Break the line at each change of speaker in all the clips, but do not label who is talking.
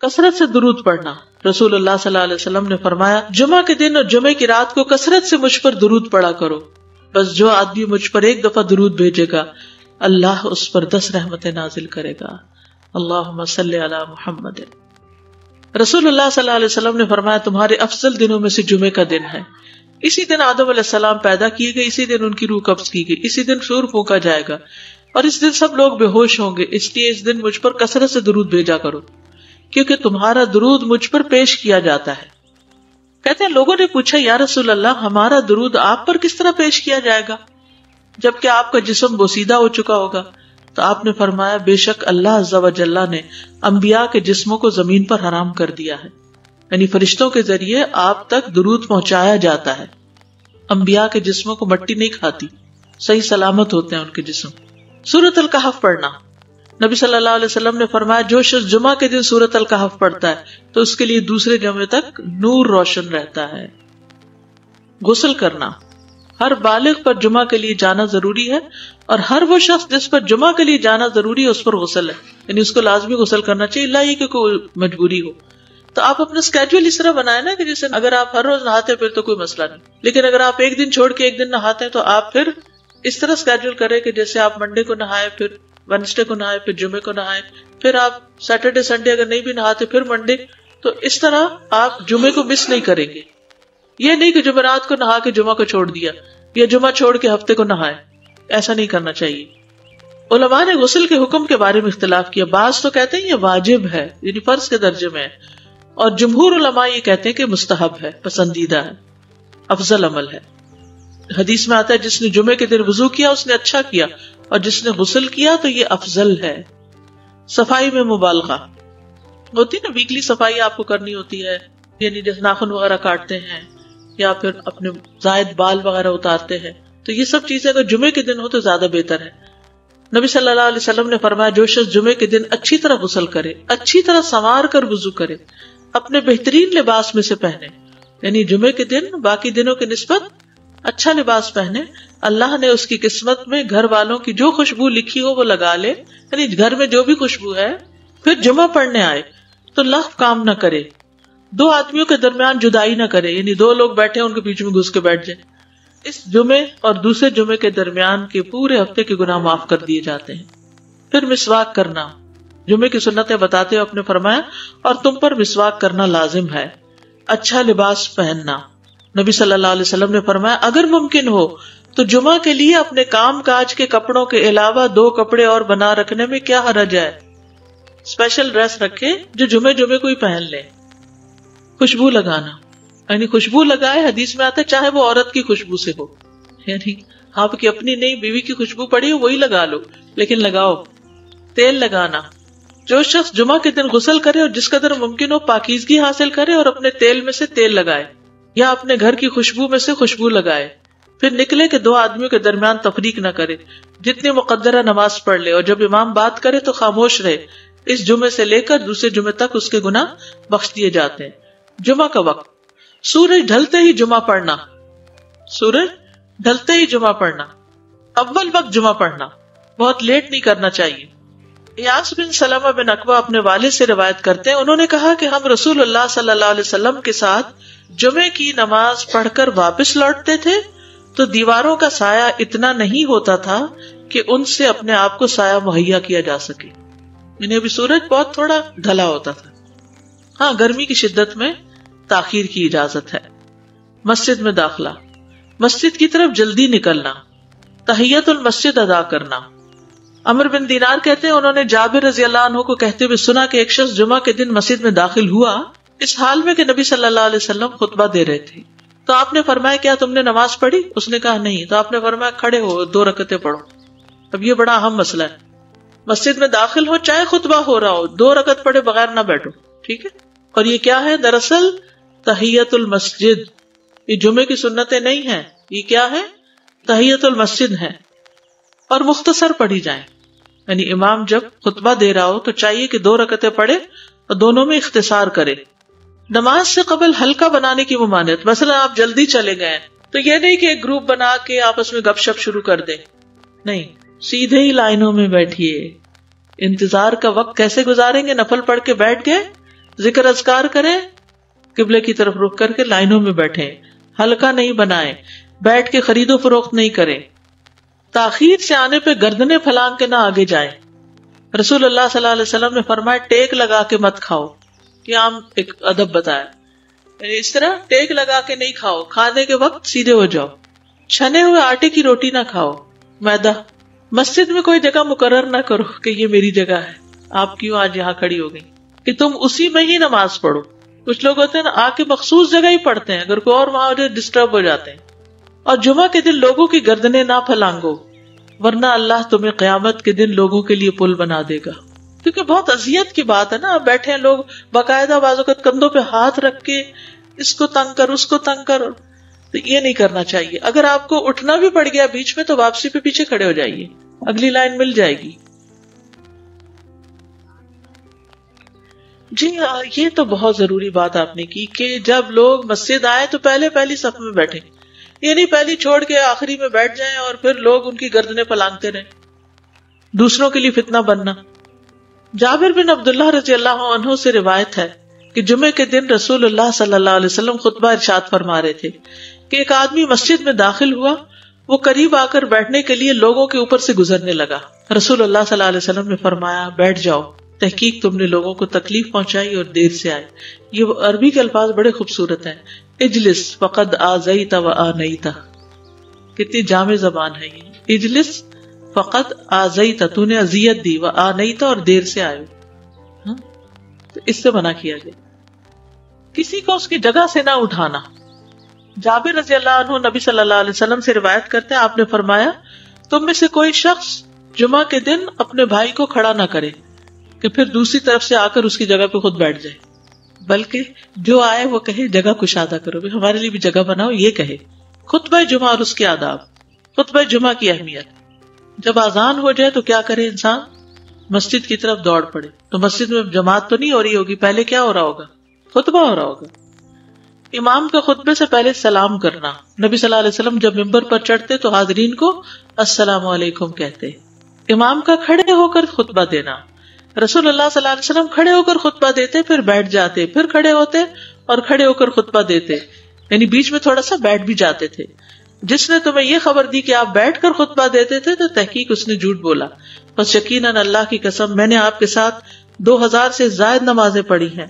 کثرت سے درود پڑھنا. رسول اللہ صلی اللہ علیہ وسلم نے فرمایا جمعہ کے دن اور جمعے کی رات کو کثرت سے مجھ پر درود پڑھا کرو. بس جو آدمی مجھ پر ایک دفعہ درود بھیجے گا اللہ اس پر 10 رحمتیں نازل کرے گا. اللہم صلی علی محمد. رسول اللہ صلی اللہ علیہ وسلم نے فرمایا تمہارے افضل دنوں میں سے جمعے کا دن ہے. اسی دن آدم علیہ السلام پیدا کیے گئے, اسی دن ان کی روح قبض کی گئی, اسی دن سور پھونکا جائے گا اور اس دن سب لوگ بے ہوش ہوں گے. اس لیے اس دن مجھ پر کثرت سے درود بھیجا کرو کیونکہ تمہارا درود مجھ پر پیش کیا جاتا ہے. کہتے ہیں لوگوں نے پوچھا یا رسول اللہ ہمارا درود آپ پر کس طرح پیش کیا جائے گا جبکہ آپ کا جسم بوسیدہ ہو چکا ہوگا؟ تو آپ نے فرمایا بے شک اللہ عز و جل نے انبیاء کے جسموں کو زمین پر حرام کر دیا ہے, یعنی فرشتوں کے ذریعے آپ تک درود پہنچایا جاتا ہے. انبیاء کے جسموں کو مٹی نہیں کھاتی, صحیح سلامت ہوتے ہیں ان کے جسم. سورۃ الکہف پڑھنا. نبی صلی اللہ علیہ وسلم نے فرمایا جو شخص جمعہ کے دن سورۃ الکہف پڑھتا ہے تو اس کے لیے دوسرے جمعے تک نور روشن رہتا ہے. غسل کرنا. ہر بالغ پر جمعہ کے لیے جانا ضروری ہے اور ہر وہ شخص جس پر جمعہ کے لیے جانا ضروری ہے اس پر غسل ہے, یعنی اس کو لازمی غسل کرنا چاہیے, اللہ یہ کہ کوئی مجبوری ہو. تو آپ اپنا اسکیجول اس طرح بنائے نا کہ جیسے اگر آپ ہر روز نہاتے پھر تو کوئی مسئلہ نہیں, لیکن اگر آپ ایک دن چھوڑ کے ایک دن نہاتے ہیں تو آپ پھر اس طرح اسکیجول کریں کہ جیسے آپ منڈے کو نہائے, پھر وینسڈے کو نہائے, پھر جمعے کو نہائے, پھر آپ سیٹرڈے سنڈے اگر نہیں بھی نہاتے پھر منڈے. تو اس طرح آپ جمعے کو مس نہیں کریں گے. یہ نہیں کہ جمعرات کو نہا کے جمعہ کو چھوڑ دیا یا جمعہ چھوڑ کے ہفتے کو نہائے, ایسا نہیں کرنا چاہیے. علماء نے غسل کے حکم کے بارے میں اختلاف کیا. بعض تو کہتے ہیں یہ واجب ہے, یعنی فرض کے درجے میں ہے, اور جمہور علماء یہ کہتے ہیں کہ مستحب ہے, پسندیدہ ہے, افضل عمل ہے. حدیث میں آتا ہے جس نے جمعے کے دن وضو کیا اس نے اچھا کیا, اور جس نے غسل کیا تو یہ افضل ہے. صفائی میں مبالغہ ہوتی نا, ویکلی صفائی آپ کو کرنی ہوتی ہے, یعنی جیسے ناخن وغیرہ کاٹتے ہیں یا پھر اپنے زائد بال وغیرہ اتارتے ہیں, تو یہ سب چیزیں اگر جمعے کے دن ہو تو زیادہ بہتر ہے. نبی صلی اللہ علیہ وسلم نے فرمایا جو شخص جمعے کے دن اچھی طرح غسل کرے, اچھی طرح سنوار کر وضو کرے, اپنے بہترین لباس میں سے پہنے, یعنی جمعے کے دن باقی دنوں کی نسبت اچھا لباس پہنے, اللہ نے اس کی قسمت میں گھر والوں کی جو خوشبو لکھی ہو وہ لگا لے, یعنی گھر میں جو بھی خوشبو ہے, پھر جمعہ پڑھنے آئے تو لغو کام نہ کرے, 2 آدمیوں کے درمیان جدائی نہ کرے, یعنی 2 لوگ بیٹھے ان کے بیچ میں گھس کے بیٹھ جائے. اس جمعے اور دوسرے جمعے کے درمیان کے پورے ہفتے کے گناہ معاف کر دیے جاتے ہیں. پھر مسواک کرنا. جمعے کی سنتیں بتاتے ہوئے آپ نے فرمایا اور تم پر مسواک کرنا لازم ہے. اچھا لباس پہننا. نبی صلی اللہ علیہ وسلم نے فرمایا اگر ممکن ہو تو جمعہ کے لیے اپنے کام کاج کے کپڑوں کے علاوہ 2 کپڑے اور بنا رکھنے میں کیا حرج ہے. اسپیشل ڈریس رکھے جو جمعے کو ہی پہن لے. خوشبو لگانا, یعنی خوشبو لگائے, حدیث میں آتا ہے چاہے وہ عورت کی خوشبو سے ہو, یعنی آپ کی اپنی نہیں, بیوی کی خوشبو پڑی ہو وہی لگا لو, لیکن لگاؤ. تیل لگانا. جو شخص جمعہ کے دن غسل کرے اور جس قدر ممکن ہو پاکیزگی حاصل کرے اور اپنے تیل میں سے تیل لگائے یا اپنے گھر کی خوشبو میں سے خوشبو لگائے, پھر نکلے کہ 2 آدمیوں کے درمیان تفریق نہ کرے, جتنی مقدرہ نماز پڑھ لے, اور جب امام بات کرے تو خاموش رہے. اس جمعے سے لے کر دوسرے جمعے تک اس کے گناہ بخش دیے جاتے ہیں. جمعہ کا وقت. سورج ڈھلتے ہی جمعہ پڑھنا. سورج ڈھلتے ہی جمعہ پڑھنا. اول وقت جمعہ پڑھنا, بہت لیٹ نہیں کرنا چاہیے. ایاس بن سلمہ بن عقبہ اپنے والد سے روایت کرتے ہیں, انہوں نے کہا کہ ہم رسول اللہ صلی اللہ علیہ وسلم کے ساتھ جمعے کی نماز پڑھ کر واپس لوٹتے تھے تو دیواروں کا سایہ اتنا نہیں ہوتا تھا کہ ان سے اپنے آپ کو سایہ مہیا کیا جا سکے, یعنی ابھی سورج بہت تھوڑا ڈھلا ہوتا تھا. ہاں گرمی کی شدت میں تاخیر کی اجازت ہے. مسجد میں داخلہ. مسجد کی طرف جلدی نکلنا. تحیت المسجد ادا کرنا. عمر بن دینار کہتے ہیں انہوں نے جابر رضی اللہ عنہ کو کہتے ہوئے سنا کہ ایک شخص جمعہ کے دن مسجد میں داخل ہوا اس حال میں کہ نبی صلی اللہ علیہ وسلم خطبہ دے رہے تھے. تو آپ نے فرمایا کیا تم نے نماز پڑھی؟ اس نے کہا نہیں. تو آپ نے فرمایا کھڑے ہو 2 رکعتیں پڑھو. اب یہ بڑا اہم مسئلہ ہے, مسجد میں داخل ہو چاہے خطبہ ہو رہا ہو 2 رکعت پڑھے بغیر نہ بیٹھو, ٹھیک ہے. اور یہ کیا ہے؟ دراصل تحیت المسجد. یہ جمعے کی سنتیں نہیں ہیں, یہ کیا ہے؟ تحیت المسجد ہے. اور مختصر پڑھی جائیں, یعنی امام جب خطبہ دے رہا ہو تو چاہیے کہ 2 رکعتیں پڑھے اور دونوں میں اختصار کرے. نماز سے قبل ہلکا بنانے کی ممانعت. مثلا آپ جلدی چلے گئے تو یہ نہیں کہ ایک گروپ بنا کے آپس میں گپ شپ شروع کر دیں, نہیں, سیدھے ہی لائنوں میں بیٹھیے. انتظار کا وقت کیسے گزاریں گے؟ نفل پڑھ کے بیٹھ گئے ذکر اذکار کریں، قبلے کی طرف رخ کر کے لائنوں میں بیٹھیں، حلقہ نہیں بنائیں، بیٹھ کے خرید و فروخت نہیں کریں، تاخیر سے آنے پہ گردنیں پھلانگ کے نہ آگے جائیں. رسول اللہ صلی اللہ علیہ وسلم نے فرمایا ٹیک لگا کے مت کھاؤ، یہ عام ایک ادب بتایا، یعنی اس طرح ٹیک لگا کے نہیں کھاؤ، کھانے کے وقت سیدھے ہو جاؤ. چھنے ہوئے آٹے کی روٹی نہ کھاؤ، میدا. مسجد میں کوئی جگہ مقرر نہ کرو کہ یہ میری جگہ ہے، آپ کیوں آج یہاں کھڑی ہو گئی، کہ تم اسی میں ہی نماز پڑھو. کچھ لوگ ہوتے ہیں نا آ کے مخصوص جگہ ہی پڑھتے ہیں، اگر کوئی اور وہاں ہو جائے ڈسٹرب ہو جاتے ہیں. اور جمعہ کے دن لوگوں کی گردنیں نہ پھلانگو، ورنہ اللہ تمہیں قیامت کے دن لوگوں کے لیے پل بنا دے گا. کیونکہ بہت اذیت کی بات ہے نا، اب بیٹھے ہیں لوگ باقاعدہ بعض اوقات کندھوں پہ ہاتھ رکھ کے اس کو تنگ کر اس کو تنگ کر، تو یہ نہیں کرنا چاہیے. اگر آپ کو اٹھنا بھی پڑ گیا بیچ میں تو واپسی پہ پیچھے کھڑے ہو جائیے، اگلی لائن مل جائے گی. جی یہ تو بہت ضروری بات آپ نے کی کہ جب لوگ مسجد آئے تو پہلی صف میں بیٹھے، یہ نہیں پہلی چھوڑ کے آخری میں بیٹھ جائیں اور پھر لوگ ان کی گردنیں پلانگتے رہیں، دوسروں کے لیے فتنہ بننا. جابر بن عبداللہ رضی اللہ عنہ سے روایت ہے کہ جمعے کے دن رسول اللہ صلی اللہ علیہ وسلم خطبہ ارشاد فرما رہے تھے کہ ایک آدمی مسجد میں داخل ہوا، وہ قریب آ کر بیٹھنے کے لیے لوگوں کے اوپر سے گزرنے لگا. رسول اللہ صلی اللہ علیہ وسلم نے فرمایا بیٹھ جاؤ، تحقیق تم نے لوگوں کو تکلیف پہنچائی اور دیر سے آئے. یہ عربی کے الفاظ بڑے خوبصورت ہیں، اجلس فقد آذیت و آنیت، کتنی جامع زبان ہے یہ. اجلس فقد آذیت، تو نے اذیت دی، و آنیت، اور دیر سے آئے. تو اس سے منع کیا گیا. کسی کو اس کی جگہ سے نہ اٹھانا. جابر رضی اللہ عنہ نبی صلی اللہ علیہ وسلم سے روایت کرتے ہیں، آپ نے فرمایا تم میں سے کوئی شخص جمعہ کے دن اپنے بھائی کو کھڑا نہ کرے کہ پھر دوسری طرف سے آ کر اس کی جگہ پہ خود بیٹھ جائے، بلکہ جو آئے وہ کہے جگہ کشادہ کرو، ہمارے لیے بھی جگہ بناؤ، یہ کہے. خطبہ جمعہ اور اس کے آداب. خطبہ جمعہ کی اہمیت. جب اذان ہو جائے تو کیا کرے انسان؟ مسجد کی طرف دوڑ پڑے. تو مسجد میں جماعت تو نہیں ہو رہی ہوگی، پہلے کیا ہو رہا ہوگا؟ خطبہ ہو رہا ہوگا. امام کا خطبے سے پہلے سلام کرنا. نبی صلی اللہ علیہ وسلم جب ممبر پر چڑھتے تو حاضرین کو السلام علیکم کہتے. امام کا کھڑے ہو کر خطبہ دینا. رسول اللہ صلی اللہ علیہ وسلم کھڑے ہو کر خطبہ دیتے، پھر بیٹھ جاتے، پھر کھڑے ہوتے اور کھڑے ہو کر خطبہ دیتے، یعنی بیچ میں تھوڑا سا بیٹھ بھی جاتے تھے. جس نے تمہیں یہ خبر دی کہ آپ بیٹھ کر خطبہ دیتے تھے تو تحقیق اس نے جھوٹ بولا. بس یقیناً اللہ کی قسم میں نے آپ کے ساتھ 2000 سے زائد نمازیں پڑھی ہیں،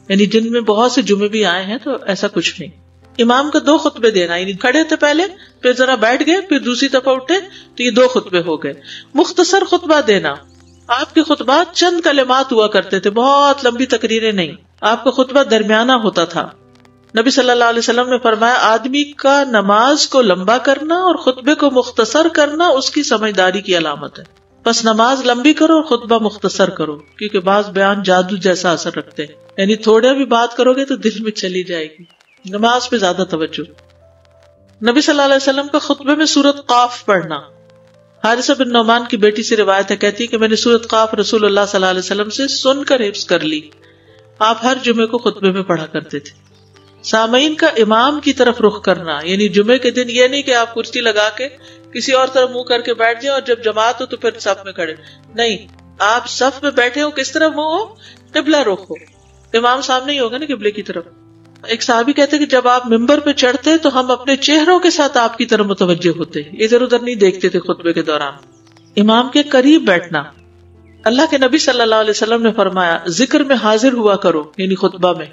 یعنی جن میں بہت سے جمعے بھی آئے ہیں، تو ایسا کچھ نہیں. امام کا 2 خطبے دینا، یعنی کھڑے تھے پہلے، پھر ذرا بیٹھ گئے، پھر دوسری دفعہ اٹھے تو یہ 2 خطبے ہو گئے. مختصر خطبہ دینا. آپ کے خطبات چند کلمات ہوا کرتے تھے، بہت لمبی تقریریں نہیں. آپ کا خطبہ درمیانہ ہوتا تھا. نبی صلی اللہ علیہ وسلم نے فرمایا آدمی کا نماز کو لمبا کرنا اور خطبے کو مختصر کرنا اس کی سمجھداری کی علامت ہے. بس نماز لمبی کرو اور خطبہ مختصر کرو، کیونکہ بعض بیان جادو جیسا اثر رکھتے ہیں، یعنی تھوڑے بھی بات کرو گے تو دل میں چلی جائے گی. نماز پہ زیادہ توجہ. نبی صلی اللہ علیہ وسلم کا خطبے میں سورۃ قاف پڑھنا. حارثہ بن نعمان کی بیٹی سے روایت ہے، کہتی ہے کہ میں نے سورۃ قاف رسول اللہ صلی اللہ علیہ وسلم سے سن کر حفظ کر لی. آپ ہر جمعے کو خطبے میں پڑھا کرتے تھے. سامعین کا امام کی طرف رخ کرنا، یعنی جمعے کے دن یہ نہیں کہ آپ کرسی لگا کے کسی اور طرف منہ کر کے بیٹھ جائیں اور جب جماعت ہو تو پھر صف میں کھڑے. نہیں، آپ صف میں بیٹھے ہو، کس طرف منہ ہو؟ قبلہ رخ ہو. امام سامنے ہی ہوگا نا قبلے کی طرف. ایک صحابی کہتے کہ جب آپ ممبر پہ چڑھتے تو ہم اپنے چہروں کے ساتھ آپ کی طرف متوجہ ہوتے، ادھر ادھر نہیں دیکھتے تھے خطبے کے دوران. امام کے قریب بیٹھنا. اللہ کے نبی صلی اللہ علیہ وسلم نے فرمایا ذکر میں حاضر ہوا کرو، یعنی خطبہ میں،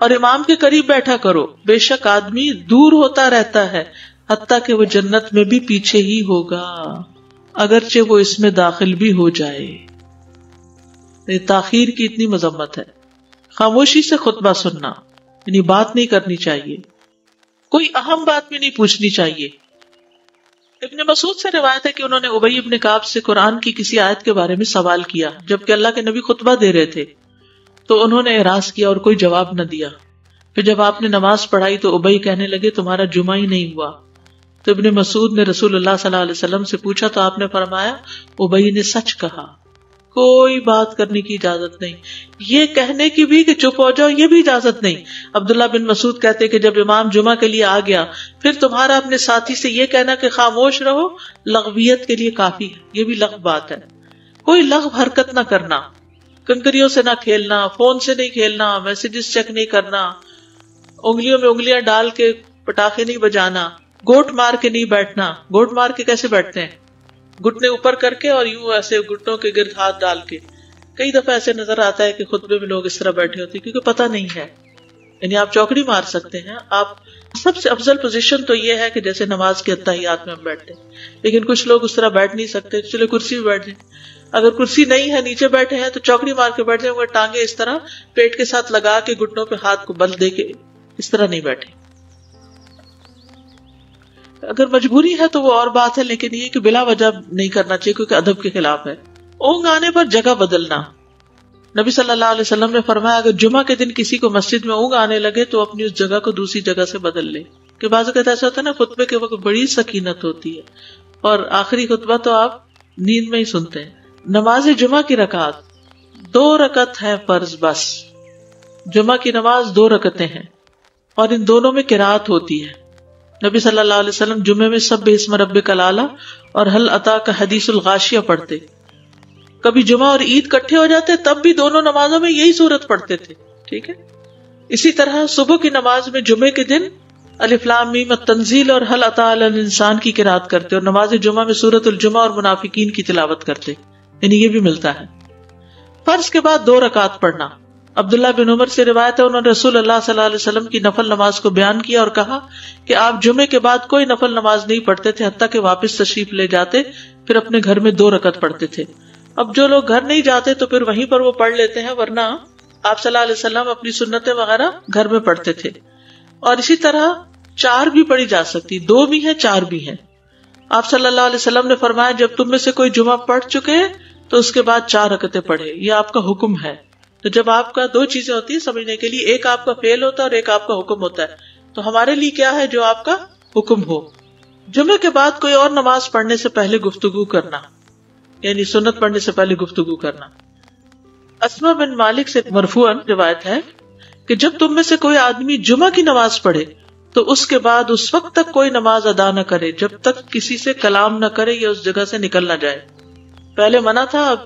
اور امام کے قریب بیٹھا کرو. بے شک آدمی دور ہوتا رہتا ہے حتیٰ کہ وہ جنت میں بھی پیچھے ہی ہوگا، اگرچہ وہ اس میں داخل بھی ہو جائے. تاخیر کی اتنی مذمت ہے. خاموشی سے خطبہ سننا، یعنی بات نہیں کرنی چاہیے، کوئی اہم بات بھی نہیں پوچھنی چاہیے. ابن مسعود سے روایت ہے کہ انہوں نے ابی ابن کعب سے قرآن کی کسی آیت کے بارے میں سوال کیا جبکہ اللہ کے نبی خطبہ دے رہے تھے، تو انہوں نے اعراض کیا اور کوئی جواب نہ دیا. پھر جب آپ نے نماز پڑھائی تو ابی کہنے لگے تمہارا جمعہ ہی نہیں ہوا. تو ابن مسعود نے رسول اللہ صلی اللہ علیہ وسلم سے پوچھا تو آپ نے فرمایا ابی نے سچ کہا، کوئی بات کرنے کی اجازت نہیں، یہ کہنے کی بھی کہ چپ ہو جاؤ یہ بھی اجازت نہیں. عبداللہ بن مسعود کہتے کہ جب امام جمعہ کے لیے آ گیا پھر تمہارا اپنے ساتھی سے یہ کہنا کہ خاموش رہو لغویت کے لیے کافی ہے، یہ بھی لغو بات ہے. کوئی لغو حرکت نہ کرنا، کنکریوں سے نہ کھیلنا، فون سے نہیں کھیلنا، میسجز چیک نہیں کرنا، انگلیوں میں انگلیاں ڈال کے پٹاخے نہیں بجانا، گوٹ مار کے نہیں بیٹھنا. گوٹ مار کے کیسے بیٹھتے ہیں؟ گھٹنے اوپر کر کے اور یوں ایسے گھٹنوں کے گرد ہاتھ ڈال کے. کئی دفعہ ایسے نظر آتا ہے کہ خطبے میں لوگ اس طرح بیٹھے ہوتے ہیں کیونکہ پتہ نہیں ہے. یعنی آپ چوکڑی مار سکتے ہیں. آپ سب سے افضل پوزیشن تو یہ ہے کہ جیسے نماز کے اتحیات میں ہم بیٹھتے ہیں، لیکن کچھ لوگ اس طرح بیٹھ نہیں سکتے، چلے کرسی میں بیٹھ جائیں. اگر کرسی نہیں ہے، نیچے بیٹھے ہیں تو چوکڑی مار کے بیٹھ جائیں، مگر ٹانگیں اس طرح پیٹ کے ساتھ لگا کے گھٹنوں پہ ہاتھ کو بل دے کے اس طرح نہیں بیٹھے. اگر مجبوری ہے تو وہ اور بات ہے، لیکن یہ کہ بلا وجہ نہیں کرنا چاہیے کیونکہ ادب کے خلاف ہے. اونگ آنے پر جگہ بدلنا. نبی صلی اللہ علیہ وسلم نے فرمایا اگر جمعہ کے دن کسی کو مسجد میں اونگ آنے لگے تو اپنی اس جگہ کو دوسری جگہ سے بدل لے. کہ بعض اوقات ایسا ہوتا ہے نا، خطبے کے وقت بڑی سکینت ہوتی ہے اور آخری خطبہ تو آپ نیند میں ہی سنتے ہیں. نماز جمعہ کی رکعت 2 رکعت ہے فرض بس. جمعہ کی نماز 2 رکعتیں ہیں اور ان دونوں میں قرات ہوتی ہے. نبی صلی اللہ علیہ وسلم جمعے میں سبح اسم ربک الاعلی اور هل اتاک حدیث الغاشیہ پڑھتے. کبھی جمعہ اور عید کٹھے ہو جاتے تب بھی دونوں نمازوں میں یہی سورت پڑھتے تھے. ٹھیک ہے. اسی طرح صبح کی نماز میں جمعے کے دن الف لام میم التنزیل اور هل اتى علی الانسان کی قرات کرتے اور نماز جمعہ میں سورۃ الجمعہ اور منافقین کی تلاوت کرتے. یعنی یہ بھی ملتا ہے. فرض کے بعد 2 رکعت پڑھنا. عبداللہ بن عمر سے روایت ہے انہوں نے رسول اللہ صلی اللہ علیہ وسلم کی نفل نماز کو بیان کیا اور کہا کہ آپ جمعے کے بعد کوئی نفل نماز نہیں پڑھتے تھے حتیٰ کہ واپس تشریف لے جاتے پھر اپنے گھر میں 2 رکعت پڑھتے تھے. اب جو لوگ گھر نہیں جاتے تو پھر وہیں پر وہ پڑھ لیتے ہیں، ورنہ آپ صلی اللہ علیہ وسلم اپنی سنتیں وغیرہ گھر میں پڑھتے تھے. اور اسی طرح 4 بھی پڑھی جا سکتی، 2 بھی ہیں 4 بھی ہیں. آپ صلی اللہ علیہ وسلم نے فرمایا جب تم میں سے کوئی جمعہ پڑھ چکے تو اس کے بعد 4 رکعتیں پڑھے. یہ آپ کا حکم ہے. تو جب آپ کا 2 چیزیں ہوتی ہیں سمجھنے کے لیے، ایک آپ کا فعل ہوتا ہے اور ایک آپ کا حکم ہوتا ہے. تو ہمارے لیے کیا ہے جو آپ کا حکم ہو. جمعے کے بعد کوئی اور نماز پڑھنے سے پہلے گفتگو کرنا، یعنی سنت پڑھنے سے پہلے گفتگو کرنا. اسما بن مالک سے مرفوعاً روایت ہے کہ جب تم میں سے کوئی آدمی جمعہ کی نماز پڑھے تو اس کے بعد اس وقت تک کوئی نماز ادا نہ کرے جب تک کسی سے کلام نہ کرے یا اس جگہ سے نکل نہ جائے. پہلے منع تھا، اب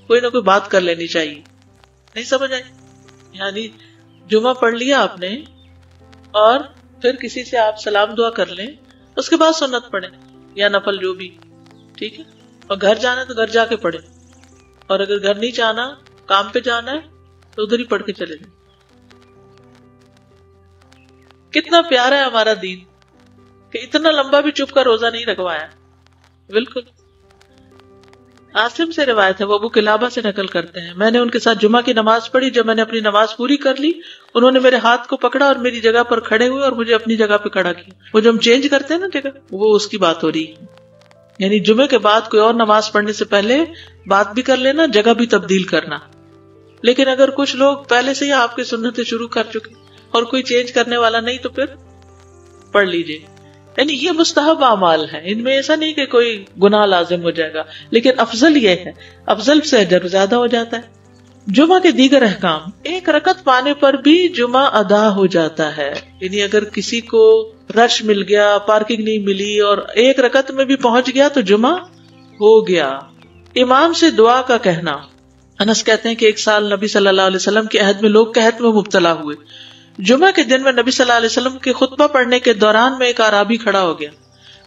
کوئی نہ کوئی بات کر لینی چاہیے. نہیں سمجھ آئی؟ یعنی جمعہ پڑھ لیا آپ نے اور پھر کسی سے آپ سلام دعا کر لیں، اس کے بعد سنت پڑھیں یا نفل جو بھی. ٹھیک ہے. اور گھر جانا ہے تو گھر جا کے پڑھیں، اور اگر گھر نہیں جانا، کام پہ جانا ہے تو ادھر ہی پڑھ کے چلے جائیں. کتنا پیارا ہے ہمارا دین کہ اتنا لمبا بھی چپ کا روزہ نہیں رکھوایا. بالکل. عاصم سے روایت ہے، وہ ابو قلابہ سے نقل کرتے ہیں میں نے ان کے ساتھ جمعہ کی نماز پڑھی. جب میں نے اپنی نماز پوری کر لی انہوں نے میرے ہاتھ کو پکڑا اور میری جگہ پر کھڑے ہوئے اور مجھے اپنی جگہ پہ کھڑا کیا. وہ جو ہم چینج کرتے ہیں نا جگہ، وہ اس کی بات ہو رہی ہے. یعنی جمعے کے بعد کوئی اور نماز پڑھنے سے پہلے بات بھی کر لینا، جگہ بھی تبدیل کرنا. لیکن اگر کچھ لوگ پہلے سے ہی آپ کی سنتیں شروع کر چکے اور کوئی چینج کرنے والا نہیں تو پھر پڑھ لیجئے. یعنی یہ مستحب اعمال ہیں، ان میں ایسا نہیں کہ کوئی گناہ لازم ہو جائے گا، لیکن افضل یہ ہے، افضل سے اجر زیادہ ہو جاتا ہے. جمعہ کے دیگر احکام. 1 رکعت پانے پر بھی جمعہ ادا ہو جاتا ہے. یعنی اگر کسی کو رش مل گیا، پارکنگ نہیں ملی اور 1 رکعت میں بھی پہنچ گیا تو جمعہ ہو گیا. امام سے دعا کا کہنا. انس کہتے ہیں کہ ایک سال نبی صلی اللہ علیہ وسلم کے عہد میں لوگ قحط میں مبتلا ہوئے. جمعہ کے دن میں نبی صلی اللہ علیہ وسلم کے خطبہ پڑھنے کے دوران میں ایک اعرابی کھڑا ہو گیا.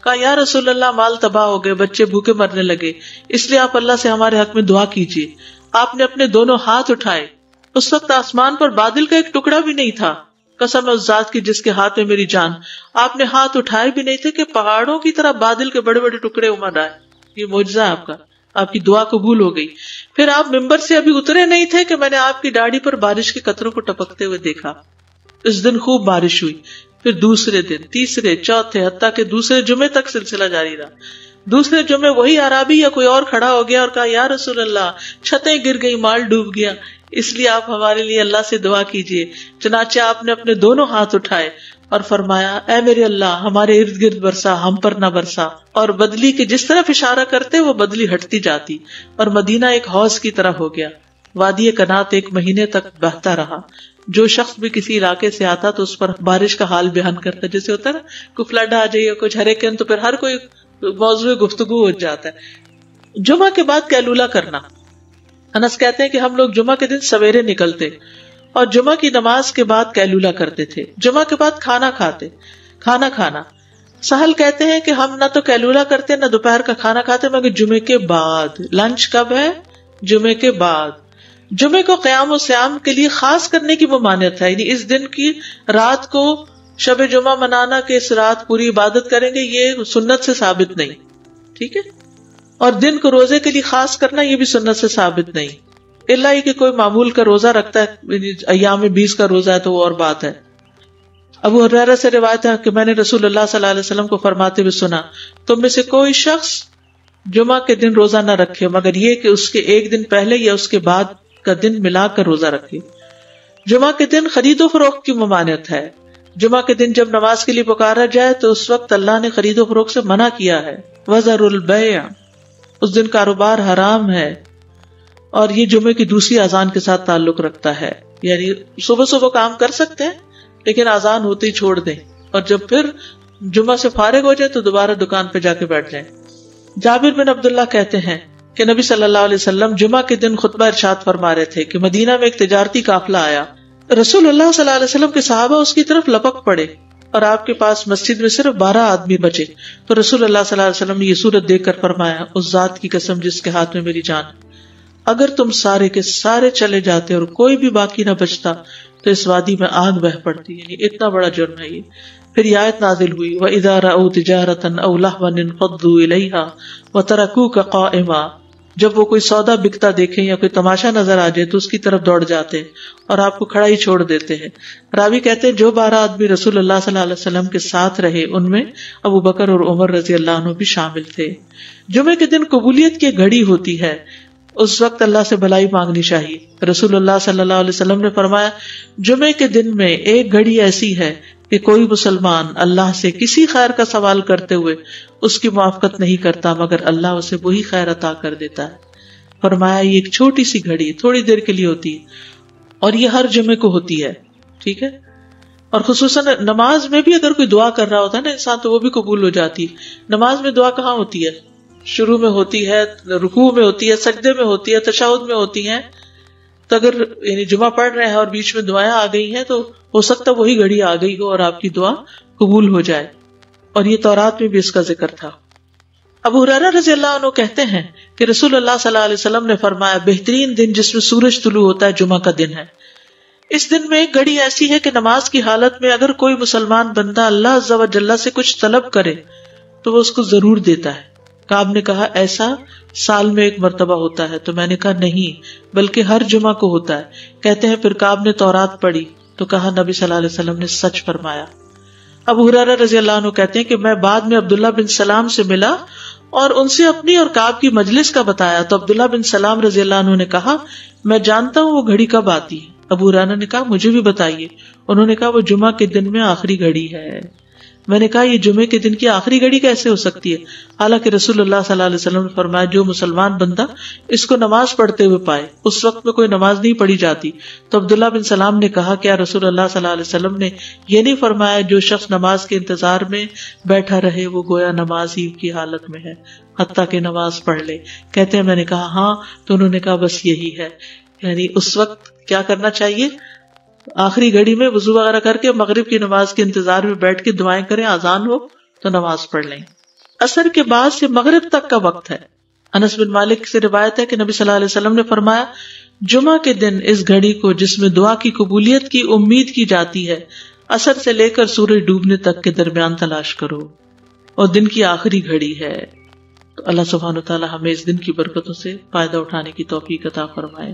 کہا یا رسول اللہ، مال تباہ ہو گئے، بچے بھوکے مرنے لگے، اس لیے آپ اللہ سے ہمارے حق میں دعا کیجیے. آپ نے اپنے دونوں ہاتھ اٹھائے. اس وقت آسمان پر بادل کا ایک ٹکڑا بھی نہیں تھا. قسم اس ذات کی جس کے ہاتھ میں میری جان، آپ نے ہاتھ اٹھائے بھی نہیں تھے کہ پہاڑوں کی طرح بادل کے بڑے بڑے ٹکڑے امڑ آئے. یہ معجزہ ہے آپ کا. آپ کی دعا قبول ہو گئی. پھر آپ ممبر سے ابھی اترے نہیں تھے کہ میں نے آپ کی داڑھی پر بارش کے قطروں کو ٹپکتے ہوئے دیکھا. اس دن خوب بارش ہوئی. پھر دوسرے دن، تیسرے، چوتھے، حتیٰ کہ دوسرے جمعے تک سلسلہ جاری رہا. دوسرے جمعے وہی عربی یا کوئی اور کھڑا ہو گیا اور کہا یا رسول اللہ، چھتیں گر گئی، مال ڈوب گیا، اس لیے آپ ہمارے لیے اللہ سے دعا کیجیے. چنانچہ آپ نے اپنے دونوں ہاتھ اٹھائے اور فرمایا اے میرے اللہ، ہمارے ارد گرد برسا، ہم پر نہ برسا. اور بدلی کے جس طرف اشارہ کرتے وہ بدلی ہٹتی جاتی اور مدینہ ایک حوض کی طرح ہو گیا. وادی کنات 1 مہینے تک بہتا رہا. جو شخص بھی کسی علاقے سے آتا تو اس پر بارش کا حال بیان کرتا. جیسے ہوتا ہے نا کوئی فلڈ آ جائے یا کچھ ہریکین تو پھر ہر کوئی موضوع گفتگو ہو جاتا ہے. جمعہ کے بعد قیلولہ کرنا. انس کہتے ہیں کہ ہم لوگ جمعہ کے دن سویرے نکلتے اور جمعہ کی نماز کے بعد قیلولہ کرتے تھے، جمعہ کے بعد کھانا کھانا. سہل کہتے ہیں کہ ہم نہ تو قیلولہ کرتے نہ دوپہر کا کھانا کھاتے مگر جمعے کے بعد. لنچ کب ہے؟ جمعے کے بعد. جمعے کو قیام و سیام کے لیے خاص کرنے کی ممانعت ہے، یعنی اس دن کی رات کو شب جمعہ منانا کہ اس رات پوری عبادت کریں گے، یہ سنت سے ثابت نہیں. ٹھیک ہے. اور دن کو روزے کے لیے خاص کرنا یہ بھی سنت سے ثابت نہیں، الا یہ کہ کوئی معمول کا روزہ رکھتا ہے، ایام 20 کا روزہ ہے تو وہ اور بات ہے. ابو ہریرہ سے روایت ہے کہ میں نے رسول اللہ صلی اللہ علیہ وسلم کو فرماتے ہوئے سنا، تم میں سے کوئی شخص جمعہ کے دن روزہ نہ رکھے مگر یہ کہ اس کے ایک دن پہلے یا اس کے بعد کا دن ملا کر روزہ رکھے. جمعہ کے دن خرید و فروخت کی ممانعت ہے. جمعہ کے دن جب نماز کے لیے پکارا جائے تو اس وقت اللہ نے خرید و فروخت سے منع کیا ہے. وَذَرُوا الْبَيْعَ، اس دن کاروبار حرام ہے. اور یہ جمعے کی دوسری اذان کے ساتھ تعلق رکھتا ہے، یعنی صبح صبح کام کر سکتے ہیں لیکن اذان ہوتے ہی چھوڑ دیں، اور جب پھر جمعہ سے فارغ ہو جائے تو دوبارہ دکان پہ جا کے بیٹھ جائیں. جابر بن عبداللہ کہتے ہیں کہ نبی صلی اللہ علیہ وسلم جمعہ کے دن خطبہ ارشاد فرما رہے تھے کہ مدینہ میں ایک تجارتی قافلہ آیا. رسول اللہ صلی اللہ علیہ وسلم کے صحابہ اس کی طرف لپک پڑے اور آپ کے پاس مسجد میں صرف 12 آدمی بچے. تو رسول اللہ صلی اللہ علیہ وسلم نے یہ صورت دیکھ کر فرمایا، اس ذات کی قسم جس کے ہاتھ میں میری جان، اگر تم سارے کے سارے چلے جاتے اور کوئی بھی باقی نہ بچتا تو اس وادی میں آگ بہہ پڑتی. یعنی اتنا بڑا جرم ہے یہ. پھر یہ آیت نازل ہوئی، وَإِذَا رَأَوْا تِجَارَةً أَوْ لَهْوًا انفضوا إِلَيْهَا وَتَرَكُوكَ قَائِمًا، جب وہ کوئی سودا بکتا دیکھیں یا کوئی تماشا نظر آ جائے تو اس کی طرف دوڑ جاتے اور آپ کو کھڑا ہی چھوڑ دیتے ہیں. راوی کہتے ہیں جو 12 آدمی رسول اللہ صلی اللہ علیہ وسلم کے ساتھ رہے ان میں ابو بکر اور عمر رضی اللہ عنہ بھی شامل تھے. جمعے کے دن قبولیت کی گھڑی ہوتی ہے، اس وقت اللہ سے بھلائی مانگنی چاہیے. رسول اللہ صلی اللہ علیہ وسلم نے فرمایا، جمعے کے دن میں ایک گھڑی ایسی ہے کہ کوئی مسلمان اللہ سے کسی خیر کا سوال کرتے ہوئے اس کی موافقت نہیں کرتا مگر اللہ اسے وہی خیر عطا کر دیتا ہے. فرمایا یہ ایک چھوٹی سی گھڑی تھوڑی دیر کے لیے ہوتی ہے اور یہ ہر جمعے کو ہوتی ہے. ٹھیک ہے. اور خصوصاً نماز میں بھی اگر کوئی دعا کر رہا ہوتا ہے نا انسان تو وہ بھی قبول ہو جاتی ہے. نماز میں دعا کہاں ہوتی ہے؟ شروع میں ہوتی ہے، رکوع میں ہوتی ہے، سجدے میں ہوتی ہے، تشہد میں ہوتی ہیں. تو اگر یعنی جمعہ پڑھ رہے ہیں اور بیچ میں دعائیں آ گئی ہیں تو ہو سکتا وہی گھڑی آ گئی ہو اور آپ کی دعا قبول ہو جائے. اور یہ تورات میں بھی اس کا ذکر تھا. ابو ہریرہ رضی اللہ عنہ کہتے ہیں کہ رسول اللہ صلی اللہ علیہ وسلم نے فرمایا، بہترین دن جس میں سورج طلوع ہوتا ہے جمعہ کا دن ہے. اس دن میں ایک گھڑی ایسی ہے کہ نماز کی حالت میں اگر کوئی مسلمان بندہ اللہ عز و جل سے کچھ طلب کرے تو وہ اس کو ضرور دیتا ہے. کعب نے کہا ایسا سال میں ایک مرتبہ ہوتا ہے؟ تو میں نے کہا نہیں بلکہ ہر جمعہ کو ہوتا ہے. کہتے ہیں پھر کعب نے تورات پڑھی تو کہا نبی صلی اللہ علیہ وسلم نے سچ فرمایا. ابو ہریرہ رضی اللہ عنہ کہتے ہیں کہ میں بعد میں عبداللہ بن سلام سے ملا اور ان سے اپنی اور کعب کی مجلس کا بتایا تو عبداللہ بن سلام رضی اللہ عنہ نے کہا میں جانتا ہوں وہ گھڑی کب آتی ہے. ابو ہریرہ نے کہا مجھے بھی بتائیے. انہوں نے کہا وہ جمعہ کے دن میں آخری گھڑی ہے. میں نے کہا یہ جمعے کے دن کی آخری گھڑی کیسے ہو سکتی ہے؟ حالانکہ رسول اللہ صلی اللہ علیہ وسلم نے فرمایا جو مسلمان بندہ اس کو نماز پڑھتے ہوئے پائے. اس وقت میں کوئی نماز نہیں پڑھی جاتی. تو عبداللہ بن سلام نے کہا کیا رسول اللہ صلی اللہ علیہ وسلم نے یہ نہیں فرمایا جو شخص نماز کے انتظار میں بیٹھا رہے وہ گویا نماز ہی کی حالت میں ہے حتیٰ کہ نماز پڑھ لے؟ کہتے ہیں میں نے کہا ہاں. تو انہوں نے کہا بس یہی ہے. یعنی اس وقت کیا کرنا چاہیے؟ آخری گھڑی میں وضو وغیرہ کر کے مغرب کی نماز کے انتظار میں بیٹھ کے دعائیں کریں، آذان ہو تو نماز پڑھ لیں. عصر کے بعد سے مغرب تک کا وقت ہے. انس بن مالک سے روایت ہے کہ نبی صلی اللہ علیہ وسلم نے فرمایا جمعہ کے دن اس گھڑی کو جس میں دعا کی قبولیت کی امید کی جاتی ہے عصر سے لے کر سورج ڈوبنے تک کے درمیان تلاش کرو اور دن کی آخری گھڑی ہے. تو اللہ سبحانہ وتعالی ہمیں اس دن کی برکتوں سے فائدہ اٹھانے کی توفیق عطا فرمائے.